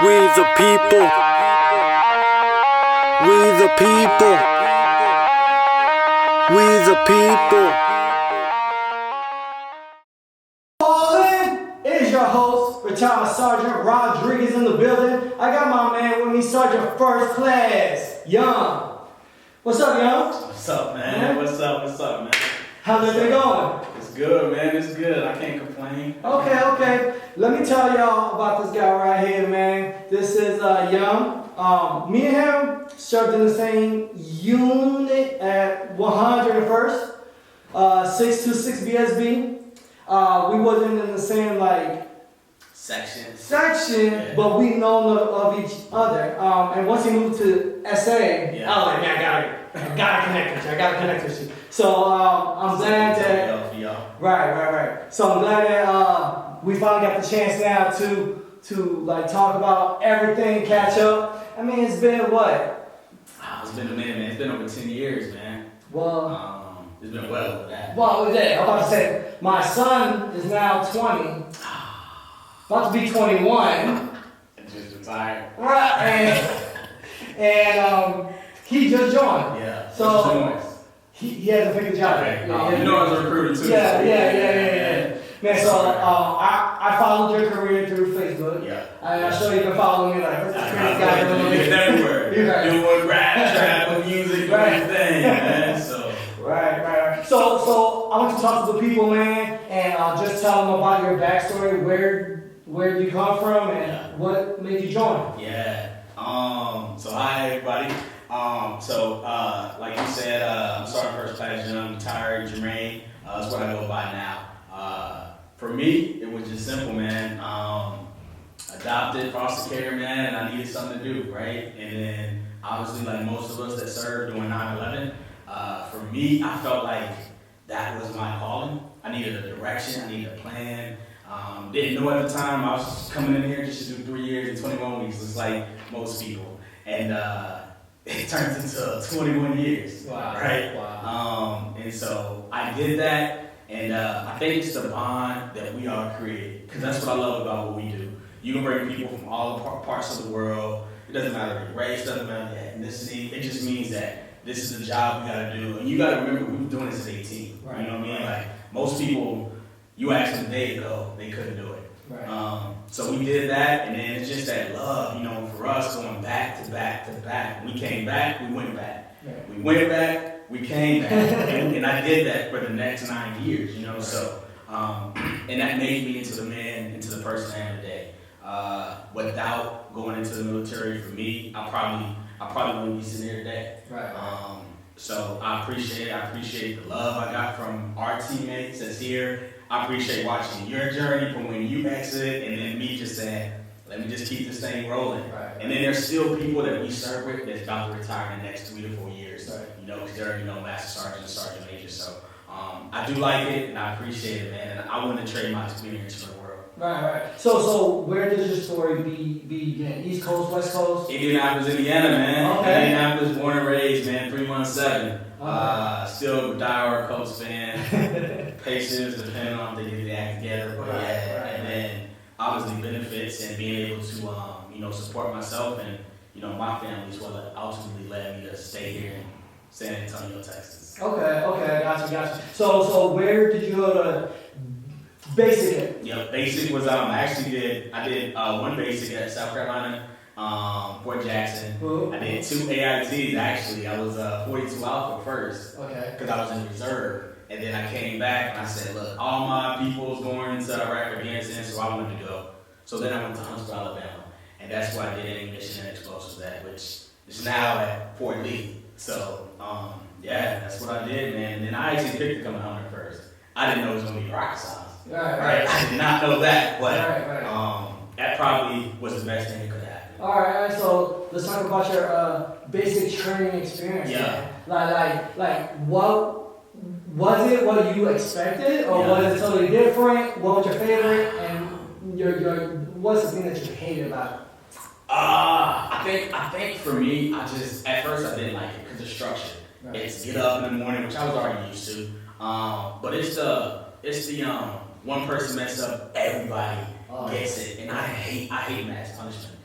We the people. We the people. We the people. It is your host, retired Sergeant Rodriguez in the building. I got my man with me, Sergeant First Class Young. What's up, Young? What's up, man? What's up, man? How's everything going? It's good, man. It's good. I can't complain. Okay. Let me tell y'all about this guy right here, man. This is Young. Me and him served in the same unit at 101st, 626 BSB. We wasn't in the same Section, yeah. But we know of each other. And once he moved to SA, I was like, man, I gotta connect with you. So I'm glad that right. So I'm glad that we finally got the chance now to talk about everything, catch up. I mean, it's been what? It's been a minute, man. It's been over 10 years, man. Well, it's been well over that. Well, yeah, I'm about to say, my son is now 20, about to be 21. Just retired. Right, and he just joined. Yeah. So he has a big job. Okay. Yeah, you know I was a recruiter too. Yeah. Man, so I followed your career through Facebook. Yeah. And I'm sure you can follow me what's this crazy guy doing? It's everywhere. You're right. Doing rap, trap, music, everything, man. So. Right. So I want to talk to the people, man, and just tell them about your backstory. Where did you come from, and what made you join? Yeah. So hi everybody. Like you said, I'm Sergeant First Class Young, retired Jermaine. That's what I go by now. For me, it was just simple, man. Adopted, foster care, man, and I needed something to do, right? And then obviously, like most of us that served during 9/11, for me, I felt like that was my calling. I needed a direction. I needed a plan. Didn't know at the time. I was coming in here just to do 3 years and 21 weeks, just like most people. And it turned into 21 years. Wow. Right? Wow. And so I did that. And I think it's the bond that we all create. Because that's what I love about what we do. You can bring people from all parts of the world. It doesn't matter your race, doesn't matter your ethnicity. It just means that this is the job we got to do. And you got to remember, we've been doing this at 18. Right. You know what I mean? Like, most people, you asked them a day ago, they couldn't do it. Right. So we did that, and then it's just that love, for us going back to back to back. When we came back, we went back. Right. We went back, we came back. and I did that for the next 9 years, Right. So, and that made me into the man, into the person I am today. Without going into the military, for me, I probably wouldn't be sitting here today. Right. So I appreciate it. I appreciate the love I got from our teammates that's here. I appreciate watching your journey from when you exited, and then me just saying, let me just keep this thing rolling. Right. And then there's still people that we serve with that's about to retire in the next 3 to 4 years. Right. Because they're master sergeant, sergeant major. So I do like it, and I appreciate it, man. And I wouldn't trade my experience for the world. Right. So where does your story begin? East Coast, West Coast? Indianapolis, Indiana, man. Okay. Indianapolis, born and raised, man. 317. Still a diehard Colts fan. Patience, depending on if they get the act together. But and then obviously benefits and being able to support myself and my family is what ultimately led me to stay here in San Antonio, Texas. Okay, gotcha. So where did you go to basic? Yeah, basic was I did one basic at South Carolina, Fort Jackson. Ooh. I did 2 AITs actually. I was 42 Alpha first. Okay. Because I was in reserve. And then I came back and I said, look, all my people's going into Iraq, Afghanistan, so I wanted to go. So then I went to Huntsville, Alabama. And that's where I did ammunition and explosives at, which is now at Fort Lee. So, that's what I did, man. And then I actually picked to come to Hunter first. I didn't know it was going to be rocket science. Right. I did not know that, but that probably was the best thing that could happen. All right. So let's talk about your basic training experience. Yeah. Like what was it? What you expected, or was it totally different? What was your favorite, and your what's the thing that you hated about it? I think for me, at first I didn't like it because the structure. Right. It's get up in the morning, which I was already used to. But it's the one person messed up, everybody gets it, and I hate mass punishment.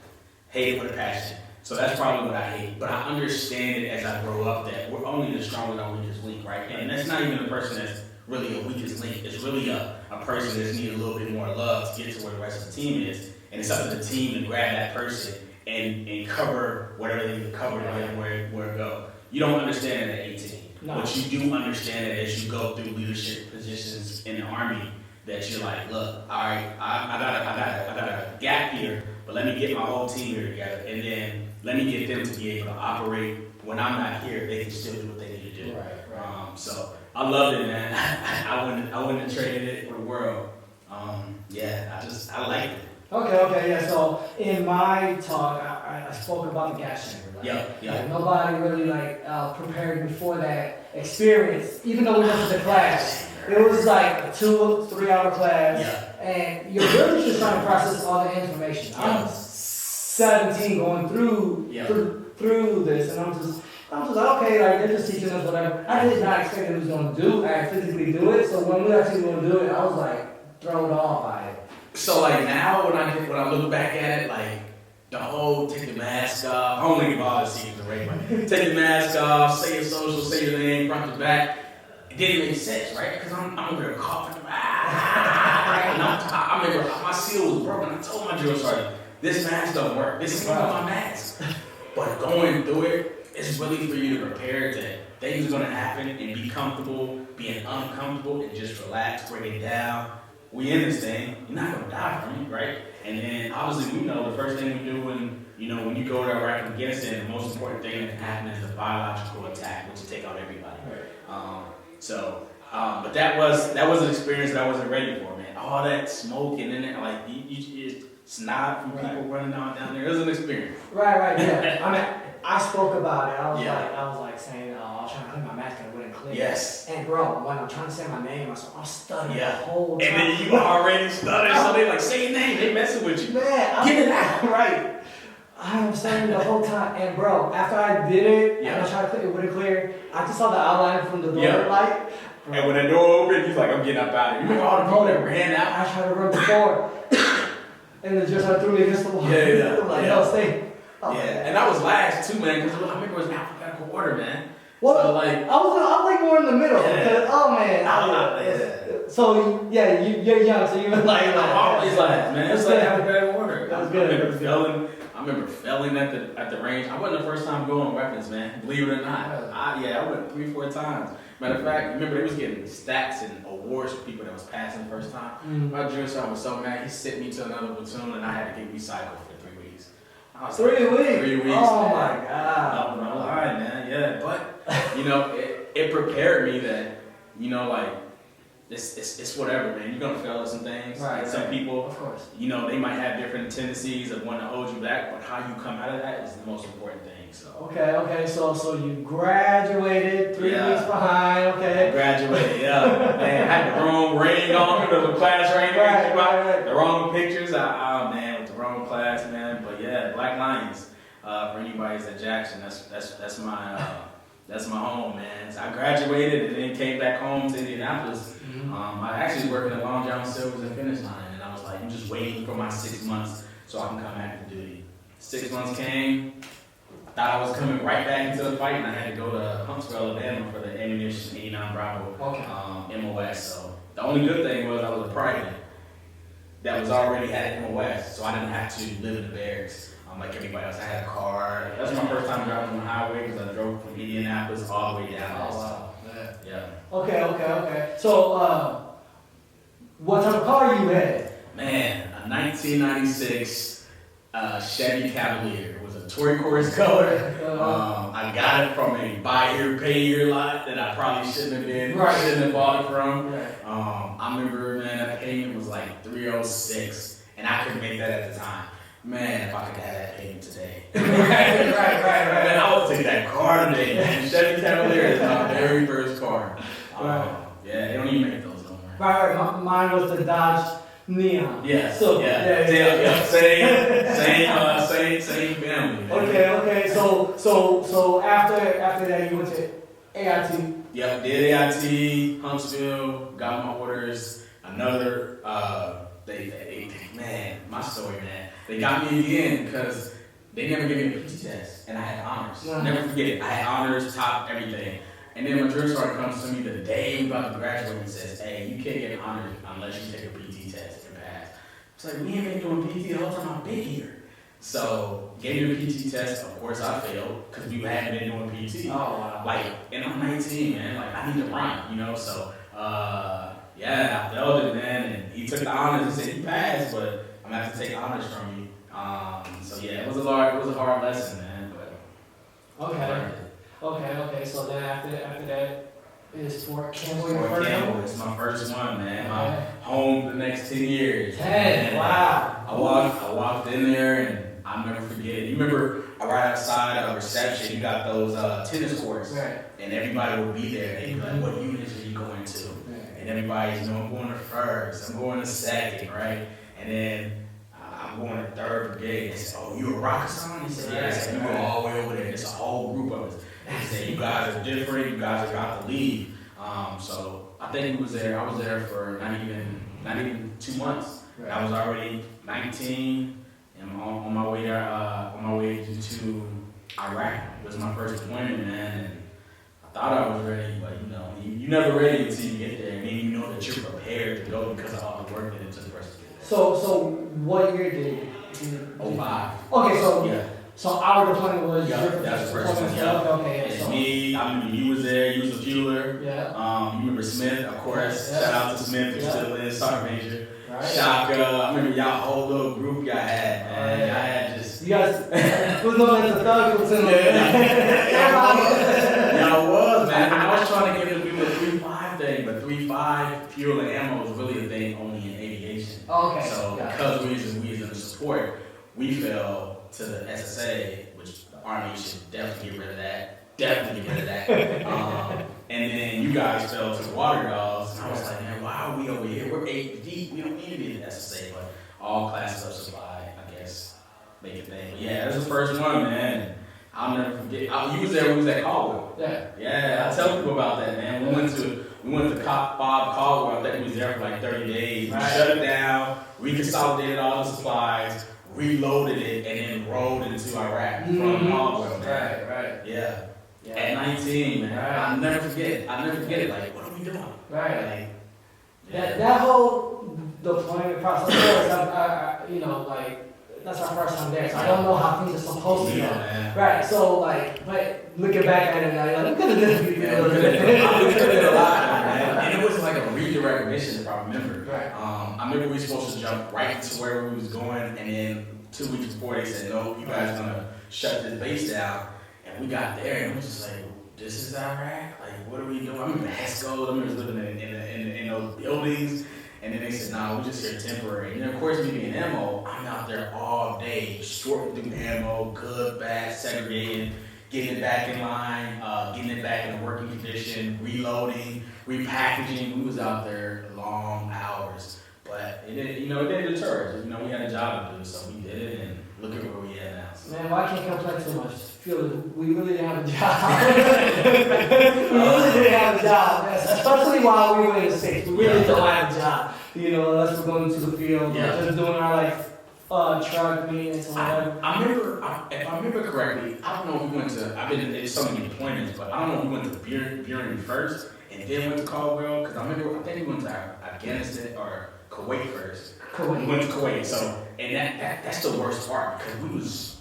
hate it with a passion. So that's probably what I hate. But I understand it as I grow up that we're only the stronger our weakest link, right? And that's not even a person that's really a weakest link. It's really a person that's needing a little bit more love to get to where the rest of the team is. And it's up to the team to grab that person and cover whatever they need to cover and where it go. You don't understand it at 18. No. But you do understand it as you go through leadership positions in the Army that you're like, look, all right, I got a gap here, but let me get my whole team here together, and then let me get them to be able to operate when I'm not here. They can still do what they need to do. Right. So I loved it, man. I wouldn't have traded it for the world. I liked it. Okay, yeah. So in my talk, I spoke about the gas chamber. Like nobody really prepared me for that experience. Even though we went to the class, it was like a 2-3 hour class, and you're really just trying to process all the information. I'm 17 going through this, and I'm just like, okay, like they're just teaching us whatever. I did not expect it was going to physically do it. So when we actually going to do it, I was like thrown off by it. So like now when I look back at it, like the whole take the mask off, I don't think about the scenes the right way. Take the mask off, say your social, say your name, front to back. It didn't make sense, right? Because I'm over there coughing. I remember my seal was broken. I told my drill sergeant, this mask don't work. This is not my mask. But going through it, it's really for you to prepare that things are going to happen and be comfortable, being uncomfortable, and just relax, break it down. We in this thing, you're not going to die from it, right? And then obviously we know the first thing we do when you go to Iraq and Afghanistan, the most important thing that can happen is a biological attack, which will take out everybody. But that was an experience that I wasn't ready for, man. All that smoke and then like snot from people running down there. It was an experience. Right, yeah. I mean, I spoke about it. I was like saying, I was trying to clean my mask and it wouldn't clear. Yes. And bro, when I'm trying to say my name, I'm stuttering the whole time. And then you already stuttered, so they like, say your name, they messing with you. Man, get it out. Right. I was stuttering the whole time. And bro, after I did it, and I tried to clear, it wouldn't clear. I just saw the outline from the door light. And when the door opened, he's like, I'm getting up out of here. You remember all the people that ran out? I tried to run before. And then just threw me against the wall. Stay. And I was last too, man, because I remember it was alphabetical order, man. Well, so, like, I was more in the middle. So you're young, so you were like, I'm always last, man. It's like alphabetical order. That was good. I remember failing at the range. I wasn't the first time going weapons, man. Believe it or not. I went 3-4 times. Matter of fact, remember they was getting stats and awards for people that was passing the first time. Mm-hmm. My drill sergeant was so mad, he sent me to another platoon and I had to get recycled for 3 weeks. I was 3 weeks? 3 weeks. Oh man. My God. No lie, man. Yeah, but it prepared me that it's whatever, man. You're gonna fail at some things. Right. Some people, of course, they might have different tendencies of wanting to hold you back, but how you come out of that is the most important thing. So. Okay. So you graduated 3 weeks behind. Okay. I graduated. Yeah. Man, I had the wrong ring on. The class ring. Right. The wrong pictures. Man, with the wrong class, man. But yeah, Black Lions. For anybody that's at Jackson, that's my home, man. So I graduated and then came back home to Indianapolis. Mm-hmm. I actually worked in the Long John Silver's and finish line, and I was like, I'm just waiting for my 6 months so I can come back to duty. 6 months came. I thought I was coming right back into the fight, and I had to go to Huntsville, Alabama for the ammunition 89 Bravo MOS. So the only good thing was I was a private that was already at MOS, so I didn't have to live in the barracks. Like everybody else, I had a car. That was my first time driving on the highway because I drove from Indianapolis all the way down. Oh, wow. Yeah. Okay. So, what type of car you had? Man, a 1996 Chevy Cavalier. It was a turquoise color. I got it from a buy here, pay here lot that I probably shouldn't have bought it from. Right. I remember, man, that payment was like $306, and I couldn't make that at the time. Man, if I could have that payment today. Right. Man, I would take that car today, man. Chevy Cavalier is my very first car. They don't even make those no more. Right. Mine was the Dodge Neon. Yeah. So, Same family. Okay. So after that, you went to AIT. Yep, did AIT, Huntsville, got my orders. Man, my story, man. They got me again because they never gave me a PT test, and I had honors. Yeah. Never forget it. I had honors, top everything. And then my drill sergeant comes to me the day we about to graduate and says, "Hey, you can't get honors unless you take a PT test and pass." It's like, we ain't been doing PT the whole time I've been here. So, gave me a PT test. Of course, I failed because we hadn't been doing PT. Oh, wow. Like, and I'm 19, man. Like, I need to run, you know? So, yeah, I failed it, man. And he took the honors and said, "You passed, but I'm going to have to take honors from you." So, yeah, it was a hard lesson, man. But Okay. So then after that is Fort Campbell. Fort Campbell, it's my first one, man. My home the next 10 years. 10, wow. I walked in there and I'll never forget it. You remember right outside of reception, you got those tennis courts. Right. And everybody would be there. They'd be like, "What units are you going to?" And everybody's, "I'm going to first, I'm going to second," right? And then I'm going to third brigade. They said, "Oh, you a rock song?" He said, "Yeah." I said, "You go all the way over there. It's a whole group of us." They said, "You guys are different. You guys are about to leave." So I think I was there for not even 2 months. Right. I was already 19 and on my way there, to Iraq. It was my first deployment, man. And I thought I was ready, but you're never ready until you get there, and then you know that you're prepared to go because of all the work that it took for us to get there. So what year did you? 05. Okay, so Yeah. So our deployment was Yeah, your that's the first deployment. one, yeah. Okay. It's So, me. I remember you was there. You was a fueler. yeah. You remember Smith, of course. Yeah. Shout out to Smith, who's Yeah. still in Sergeant Major. Right. Shaka. I remember y'all whole little group y'all had, man. Y'all had just. You guys, who's known as the thug was in there? Y'all was, man. I was trying to get them to do the 3.5 thing, but 3.5 fuel and ammo was really a thing only in aviation. Okay. So Got it. because we was in the support, we fell to the SSA, which the Army should definitely get rid of that. Definitely get rid of that. And then you guys fell to the water dogs, and I was like, man, why are we over here? We're 8 deep. We don't need to be in the SSA, but all classes of supply, I guess, make a thing. But yeah, that was the first one, man. I'll never forget. You was there. We was at Caldwell. Yeah. Yeah, I tell people about that, man. We went to Bob Caldwell. I think we was there for like 30 days. Right. We shut it down, reconsolidated all the supplies, reloaded it, and then rolled into Iraq from Caldwell, man. Right. Yeah. Yeah. At 19, man. Right. I'll never forget it. Like, what are we doing? Right. Like, yeah. That whole deployment process, that's our first time there, so I don't know how things are supposed to go. Man. Right. So but looking back at it now, you're like, we could have did a lot, man. And it was like a redirect mission, if I remember. Right. I remember we were supposed to jump right to where we was going, and then 2 weeks before they said, "No, you guys are gonna shut this base down." And we got there, and we was just like, "This is Iraq? Like, what are we doing?" I remember Haskell, I remember living in those buildings. And then they said, "No, we're just here temporary." And then, of course, me being ammo, I'm out there all day, sorting through ammo, good, bad, segregating, getting it back in line, getting it back in a working condition, reloading, repackaging. We was out there long hours. But it didn't deter us. We had a job to do, so we did it, and look at where we at now. So. Man, well, I can't complain too much. We really didn't have a job. We really didn't have a job, especially while we were in the States. We really didn't have a job. Unless we're going to the field, just doing our truck maintenance and whatever. If I remember correctly, I don't know if we went to. I've been in so many deployments, but I don't know if we went to Buren first and then went to Caldwell, because I think we went to Afghanistan or Kuwait first. We went to Kuwait, so and that's the worst part, because we was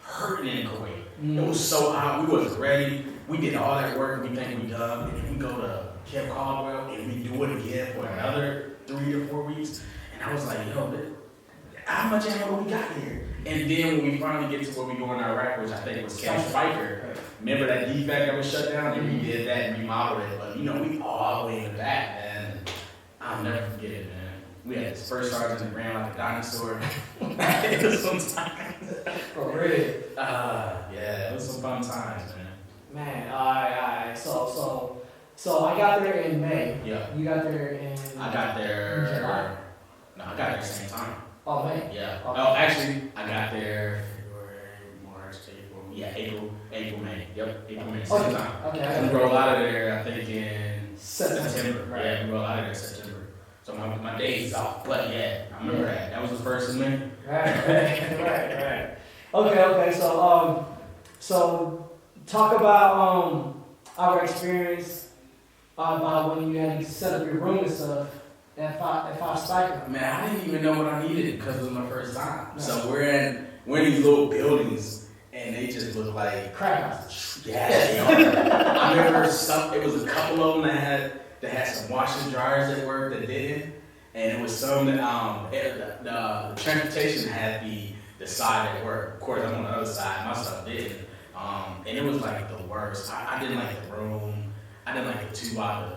hurting in Kuwait. It was so hot, we wasn't ready. We did all that work, we think we done, and then we go to Camp Caldwell and we do it again for another 3 to 4 weeks. And I was like, yo, how much ammo we got here? And then when we finally get to where we go in Iraq, which I think was Camp Spiker, remember that defect that was shut down? And we did that and remodeled it. But we all the way in the back, man. I'll never forget it, man. We had this first sergeant that ran like a dinosaur. It was some times. For real. Yeah, it was some fun times, man. Man, alright. So I got there in May. Yeah. You got there in. I got there. July? No, I got there at the same time. Oh, May. Yeah. Okay. Oh, actually, I got there February, March, April. Yeah, April, May. Yep, April, May. Same time. Okay. We rolled out of there, I think, in September. Right. Yeah, we rolled out of there in September. So my days off. But yeah, I remember that. That was the first of May. Right. Okay. So talk about our experience about when you had to set up your room and stuff. If I cycle. Man, I didn't even know what I needed because it was my first time. No. So we're in these little buildings and they just look like crack houses. Yeah, they are. I remember it was a couple of them that had some washer and dryers that worked that didn't. And it was some that the transportation had the side that worked. Of course, I'm on the other side. My stuff didn't. And it was like the worst. I didn't like the room. I didn't like the 2 by the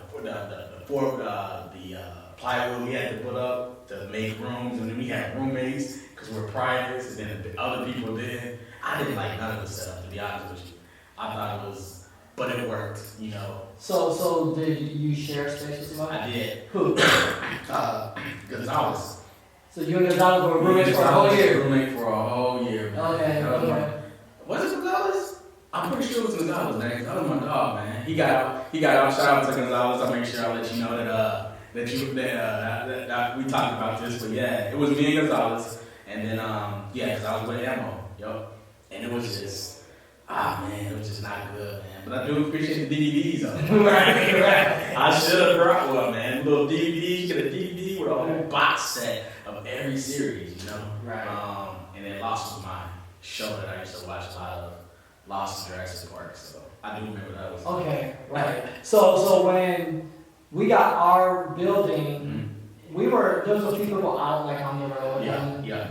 plywood we had to put up to make rooms, and then we had roommates because we're privates, and then the other people did. I didn't like none of the stuff, to be honest with you. I thought it was, but it worked, you know. So did you share space with somebody? I did. Who? Gonzalez. So you and Gonzalez were roommates for a whole year? Roommate for a whole year. Okay. Was it Gonzalez? I'm pretty sure it was Gonzalez, man. That was my dog, man. He got out. Shout out to Gonzalez. I'll make sure I let you know that we talked about this, but yeah, it was me and Gonzalez, and then because I was with Ammo, and it was just, man, it was just not good, man. But I do appreciate the DVDs, though. right. I should have brought one, man. Little DVDs, you get a DVD with a whole box set of every series, you know. Right. And then Lost was my show that I used to watch a lot of. Lost in Jurassic Park, so I do remember that was. Okay, right. So when we got our building, there was a few people out like on the road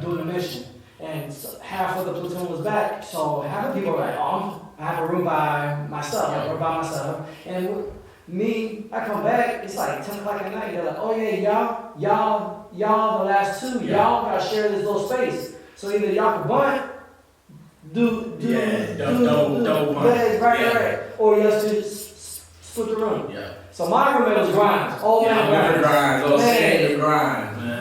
doing the mission, and so half of the platoon was back. So half of the people were like, "Oh, I have a room by myself, or by myself." And I come back. It's like 10 o'clock at night. They're like, "Oh yeah, y'all, the last two, y'all gotta share this little space. So either y'all can bunt." Double right. Or you have to split the room. Yeah. So my roommate was Grimes. Grimes, man.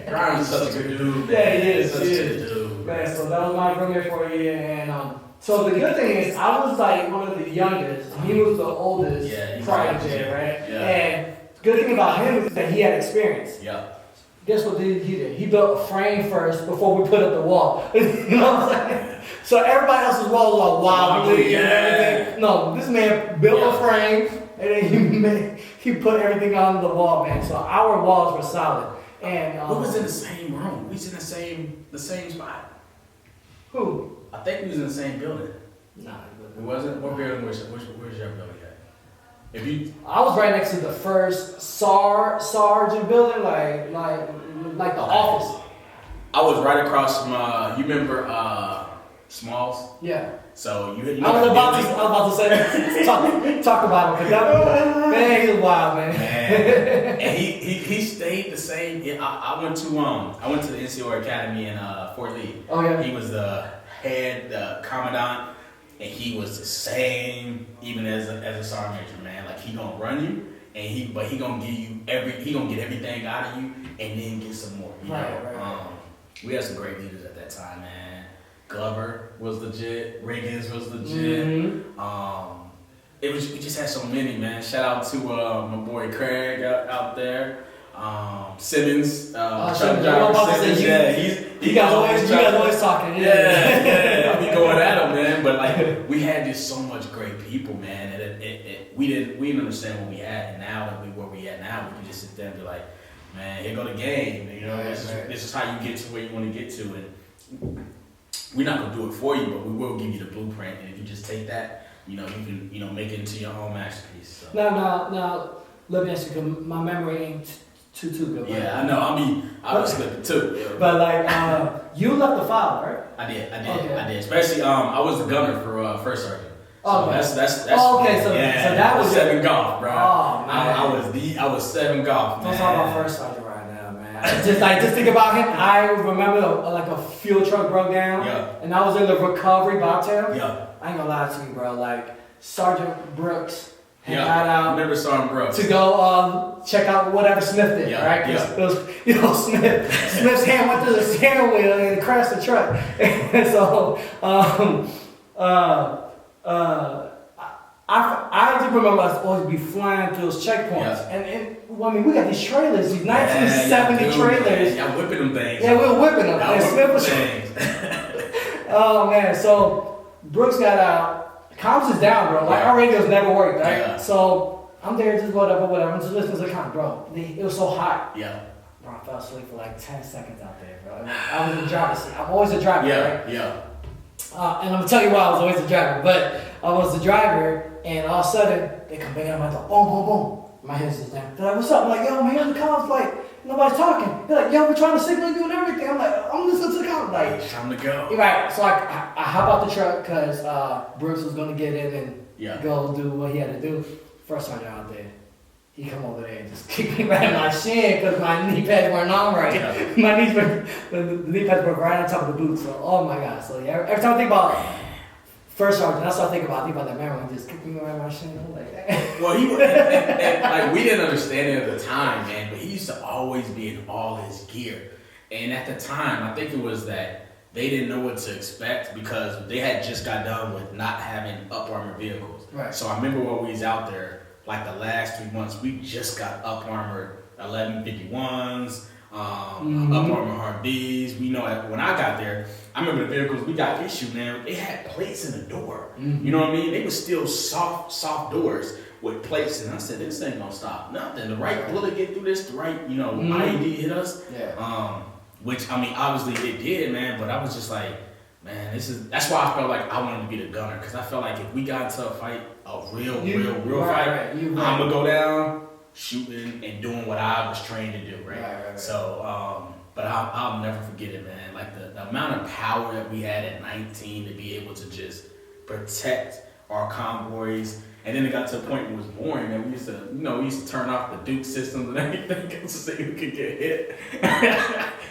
Grimes is such a good dude, man. Yeah, he is. Such a good dude. Man, so that was my roommate for a year, and so the good thing is I was like one of the youngest, and he was the oldest prior to it, right? Yeah. And the good thing about him is that he had experience. Yeah. Guess what he did? He built a frame first before we put up the wall. You know what I'm saying? So everybody else's wall was all wobbly and everything. No, this man built a frame and then he put everything on the wall, man. So our walls were solid. And we was in the same room. We was in the same spot. Who? I think we was in the same building. Nah, it wasn't. What building was where's your building at? I was right next to the first sergeant building, like the office. I was right across from you remember Smalls? Yeah. So you I was about to say talk about him, because man, he was wild, man. And he stayed the same. I went to the NCO Academy in Fort Lee. Oh yeah. He was the head commandant. And he was the same, even as a sergeant major, man. Like he gonna run you, but he gonna give you he gonna get everything out of you, and then get some more. You know? Right. We had some great leaders at that time, man. Glover was legit. Riggins was legit. Mm-hmm. We just had so many, man. Shout out to my boy Craig out there. Simmons, truck driver Simmons. You guys always talking. Yeah. I be going at him, man. But like, we had just so much great people, man. And we didn't understand what we had, and now that where we at now, we can just sit there and be like, man, here go the game. You know, this is how you get to where you want to get to, and we're not gonna do it for you, but we will give you the blueprint. And if you just take that, you can make it into your own masterpiece. So. Now, let me ask you, my memory ain't too good. Yeah, right? I know. I was slipping too. Yeah. But like, you left the file, right? I did. Especially, I was the gunner for first sergeant. So okay. That's. okay. So that was 7 golf, bro. Oh I man. was 7 golf. Don't talk about first sergeant right now, man. just think about him. I remember a fuel truck broke down, and I was in the recovery bobtail. Yeah. I ain't gonna lie to you, bro. Like Sergeant Brooks. Yeah, I remember Sergeant Brooks. To go check out whatever Smith did, right? Because it was, Smith's hand went through the steering wheel and crashed the truck. And so, I just remember us always be flying through those checkpoints. And I mean, we got these trailers, these 1970 trailers. Y'all whipping them things. Yeah, we were whipping them. Y'all whipping them things. Oh, man. So, Brooks got out. Comms is down, bro. Like, our radios never worked, right? Yeah. So, I'm there just whatever. I'm just listening to the comms, bro. It was so hot. Yeah. Bro, I fell asleep for like 10 seconds out there, bro. I was in the driver's seat. I'm always a driver, right? Yeah. And I'm gonna tell you why I was always a driver. But I was the driver, and all of a sudden, they come banging on my door. Boom, boom, boom. My head's just down. They're like, what's up? I'm like, yo, man, the comms, like, nobody's talking. They're like, yo, we're trying to signal you and everything. I'm like, I'm listening to the comms. Like, It's time to go. right. So I hop out the truck because Brooks was gonna get in and go do what he had to do. First sergeant out there. He come over there and just kicked me right in my shin because my knee pads weren't on right. Yeah. My knees were, the knee pads were right on top of the boot. So, oh my God. So, yeah, every time I think about first sergeant, that's what I think about that man when he just kicked me right in my shin. I'm like, well, he was, and, like, we didn't understand it at the time, man, but he used to always be in all his gear. And at the time, I think it was that they didn't know what to expect because they had just got done with not having up armor vehicles. Right. So I remember when we was out there, like the last 3 months, we just got up armored 1151s, up armor hard Bs. We know when I got there, I remember the vehicles we got issued, man. They had plates in the door. You know what I mean? They were still soft doors with plates, and I said, this ain't gonna stop nothing. The right bullet get through this, the right, IED hit us. Yeah. Which I mean, obviously it did, man. But I was just like, man, that's why I felt like I wanted to be the gunner, because I felt like if we got into a fight, a real fight, I'm gonna go down shooting and doing what I was trained to do, right? So, but I'll never forget it, man. Like the amount of power that we had at 19 to be able to just protect our convoys. And then it got to a point where it was boring, and we used to turn off the Duke systems and everything to see who could get hit.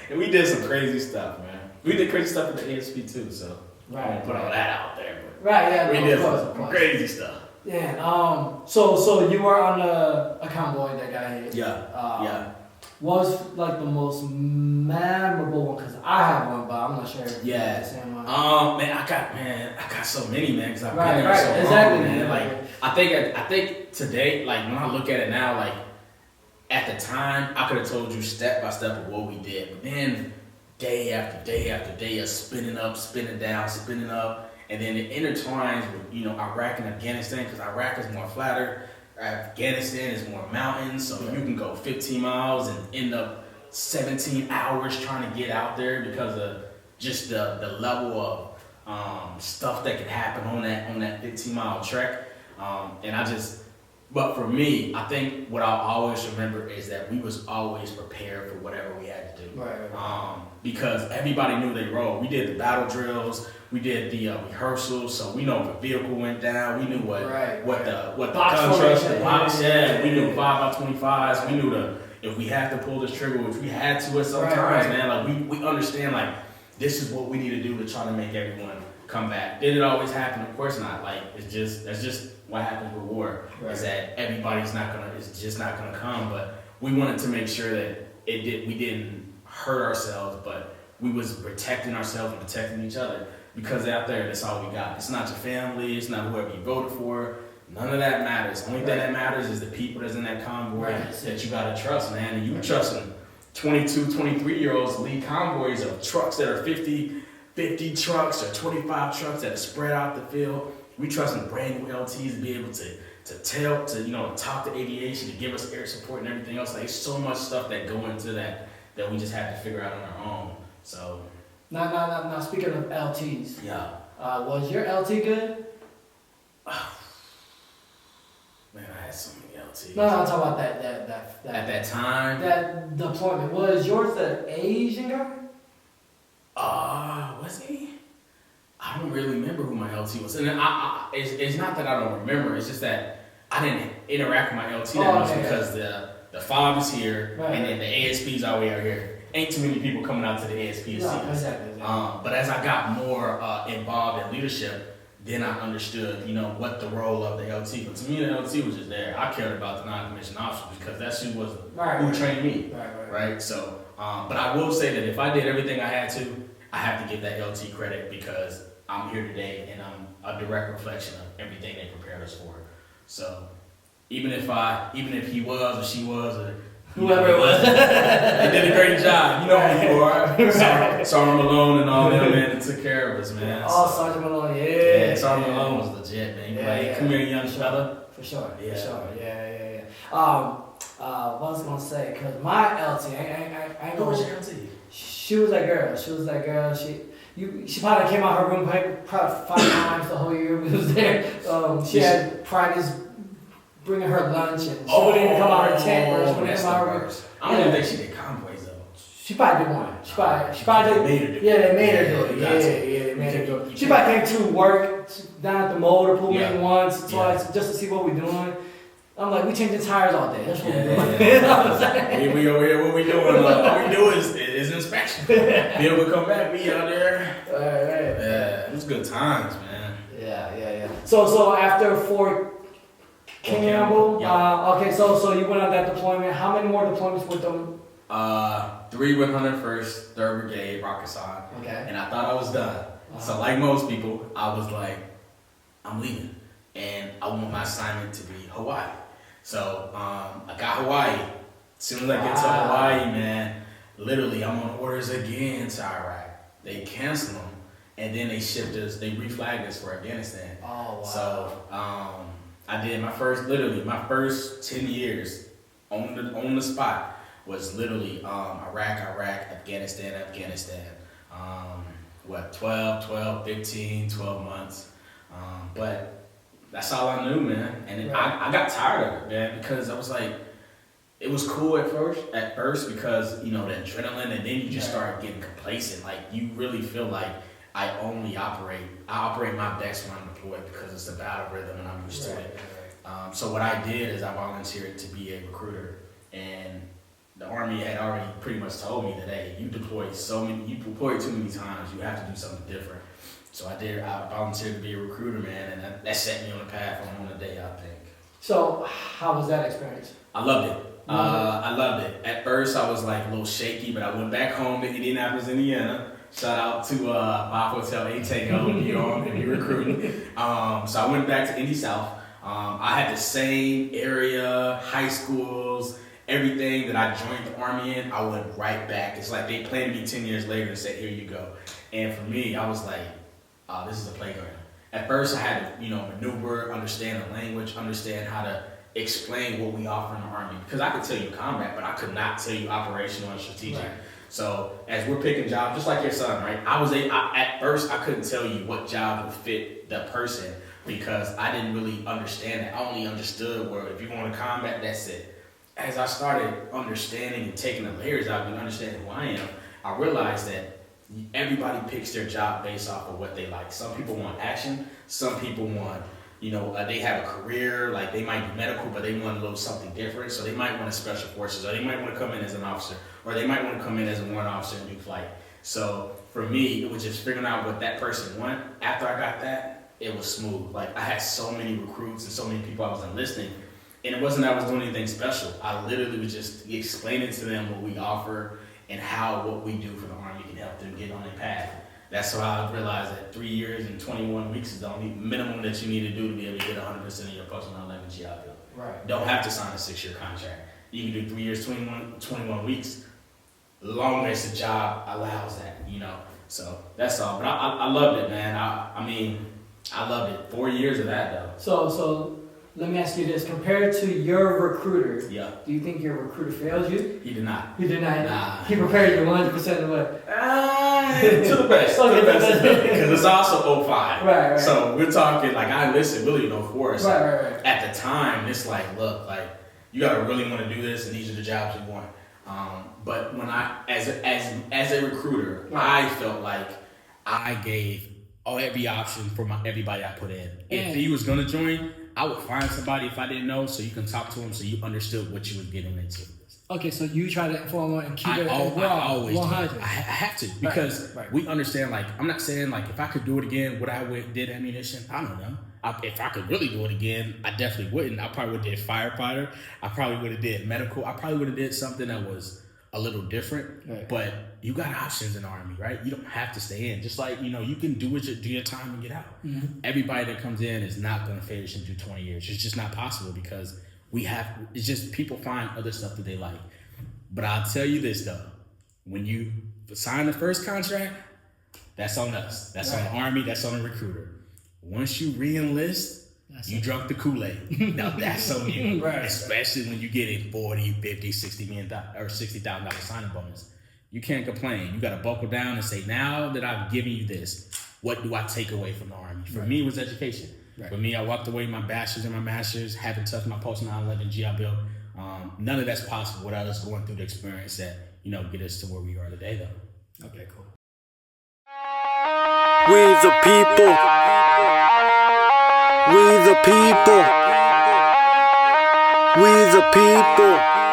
And we did some crazy stuff, man. We did crazy stuff with the ASP too, so I won't put all that out there. But we did some crazy stuff. Yeah. So you were on a convoy that got hit. Yeah. What was like the most memorable one? Because I have one, but I'm not sure if you have the same one. Man, I got so many, man, because I've been there so long, man. Like, I think today, like when I look at it now, like at the time, I could have told you step by step of what we did, but then day after day after day of spinning up, spinning down, spinning up, and then it intertwines with Iraq and Afghanistan, because Iraq is more flatter. Afghanistan is more mountains, so you can go 15 miles and end up 17 hours trying to get out there because of just the level of stuff that can happen on that 15-mile trek. But for me, I think what I'll always remember is that we was always prepared for whatever we had to do. Right. Because everybody knew they role. We did the battle drills, we did the rehearsals, so we know if a vehicle went down, we knew what the gun trucks, the box, we knew 5x25s, we knew if we had to pull this trigger, which we had to at some times, man. Like we understand, like this is what we need to do to try to make everyone come back. Did it always happen? Of course not. Like that's just what happens with war. Right. Is that it's just not gonna come. But we wanted to make sure that we didn't hurt ourselves, but we was protecting ourselves and protecting each other. Because out there, that's all we got. It's not your family. It's not whoever you voted for. None of that matters. The only thing that matters is the people that's in that convoy that you gotta trust, man. And you trusting 22, 23-year-olds lead convoys of trucks that are 50 trucks or 25 trucks that are spread out the field. We trusting brand new LTs to be able to talk to aviation, to give us air support and everything else. Like, there's so much stuff that go into that we just had to figure out on our own. So. Now, speaking of LTs. Yeah. Was your LT good? Man, I had so many LTs. No, I'm talking about that. At that time? That deployment. Was yours the Asian guy? Was he? I don't really remember who my LT was. And it's not that I don't remember, it's just that I didn't interact with my LT that much because the FOB is here and then the ASP's all the way out here. Ain't too many people coming out to the ASP to see us. Exactly. But as I got more involved in leadership, then I understood, what the role of the LT. But to me, the LT was just there. I cared about the non-commissioned officers because that's who trained me. Right. So, but I will say that if I did everything I had to, I have to give that LT credit because I'm here today and I'm a direct reflection of everything they prepared us for. So even if he was or she was or Whoever it was. they did a great job. You know who you are. Sergeant Malone and all them, man, that took care of us, man. Oh, Sergeant Malone, yeah. Sergeant Malone was legit, man. Come here, young fella. For sure, Yeah. for sure. Yeah. What was I gonna say? Cause my LT, I Who was your LT? She was that girl. She probably came out her room probably 5 times the whole year we was there. She had Fridays bringing her lunch and she wouldn't even come out her tent or she wouldn't come out her room. I don't even think she did convoys though. She probably did one. She probably made her do it. Yeah, they made her do it. Yeah, they made her do it. She probably came to work down at the motor pool maybe once, twice, just to see what we're doing. I'm like, we changing tires all day. That's what we're doing. You know what I'm saying? We over here, what we doing? All we do is inspection. Be able to come back, be out there. Right. Yeah, it was good times, man. Yeah. So after Fort Campbell, okay, so you went on that deployment. How many more deployments with them? 3 with 101st, 3rd Brigade, Rakkasan. Okay. And I thought I was done. So like most people, I was like, I'm leaving. And I want my assignment to be Hawaii. So I got Hawaii. As soon as I get to Hawaii, man, literally I'm on orders again to Iraq. They cancel them. And then they shipped us, they reflagged us for Afghanistan. Oh, wow. So I did my first 10 years on the spot was literally Iraq, Afghanistan. 12 months. But that's all I knew, man. And I got tired of it, man, because I was like, it was cool at first because, you know, the adrenaline, and then you just start getting complacent. Like, you really feel like I operate my best when I'm deployed because it's the battle rhythm and I'm used to it. So what I did is I volunteered to be a recruiter, and the Army had already pretty much told me that, hey, you deployed too many times, you have to do something different. So I volunteered to be a recruiter, man, and that set me on the path I'm on today, I think. So how was that experience? I loved it. I loved it. At first I was like a little shaky, but I went back home to Indianapolis, Indiana. Shout out to Bob Hotel Tango if you're recruiting. So I went back to Indy South. I had the same area, high schools, everything that I joined the Army in, I went right back. It's like they planned me 10 years later and said, here you go. And for me, I was like, this is a playground. At first I had to, maneuver, understand the language, understand how to explain what we offer in the Army. Because I could tell you combat, but I could not tell you operational and strategic. Right. So as we're picking jobs, just like your son, right? At first I couldn't tell you what job would fit the person because I didn't really understand it. I only understood where if you want to combat, that's it. As I started understanding and taking the layers out and understanding who I am, I realized that everybody picks their job based off of what they like. Some people want action. Some people want, they have a career, like they might be medical, but they want a little something different. So they might want a special forces, or they might want to come in as an officer, or they might want to come in as a warrant officer and do flight. So for me, it was just figuring out what that person wanted. After I got that, it was smooth. Like I had so many recruits and so many people I was enlisting. And it wasn't that I was doing anything special. I literally was just explaining to them what we offer and how what we do for the Army can help them get on a path. That's how I realized that 3 years and 21 weeks is the only minimum that you need to do to be able to get 100% of your post-9/11 GI Bill. Right. Don't have to sign a 6-year contract. You can do 3 years, 21 weeks, long as the job allows that, So that's all. But I loved it, man. I loved it. 4 years of that, though. So let me ask you this. Compared to your recruiter, Yeah. do you think your recruiter failed you? He did not. He did not? Nah. He prepared you 100% of what? To the best. Because it's also 05. Right. So we're talking, like, I enlisted really in 04. So right. at the time, it's like, look, like, you got to really want to do this, and these are the jobs you want. But when as a recruiter, I felt like I gave every option for everybody I put in. If he was going to join, I would find somebody if I didn't know, so you can talk to him, so you understood what you were getting into. Okay, so you try to inform them and keep it I always 100. do. I have to because we understand. Like, I'm not saying like if I could do it again, would I did ammunition? I don't know. If I could really do it again, I definitely wouldn't. I probably would have did firefighter. I probably would have did medical. I probably would have did something that was a little different, Right. but you got options in the Army, right? You don't have to stay in. Just like, you can do your time and get out. Mm-hmm. Everybody that comes in is not going to finish and do 20 years. It's just not possible because it's just people find other stuff that they like. But I'll tell you this though, when you sign the first contract, that's on us. That's on the Army. That's on the recruiter. Once you re-enlist, you drunk the Kool-Aid. Now that's on you. Right. Especially when you get a 40, 50, $60 million or $60,000 signing bonus. You can't complain. You got to buckle down and say, now that I've given you this, what do I take away from the Army? For me, it was education. Right. For me, I walked away with my bachelor's and my master's, haven't touched my post 9/11 GI Bill. None of that's possible without us going through the experience that, get us to where we are today, though. Okay, cool. We the people. We the people. We the people.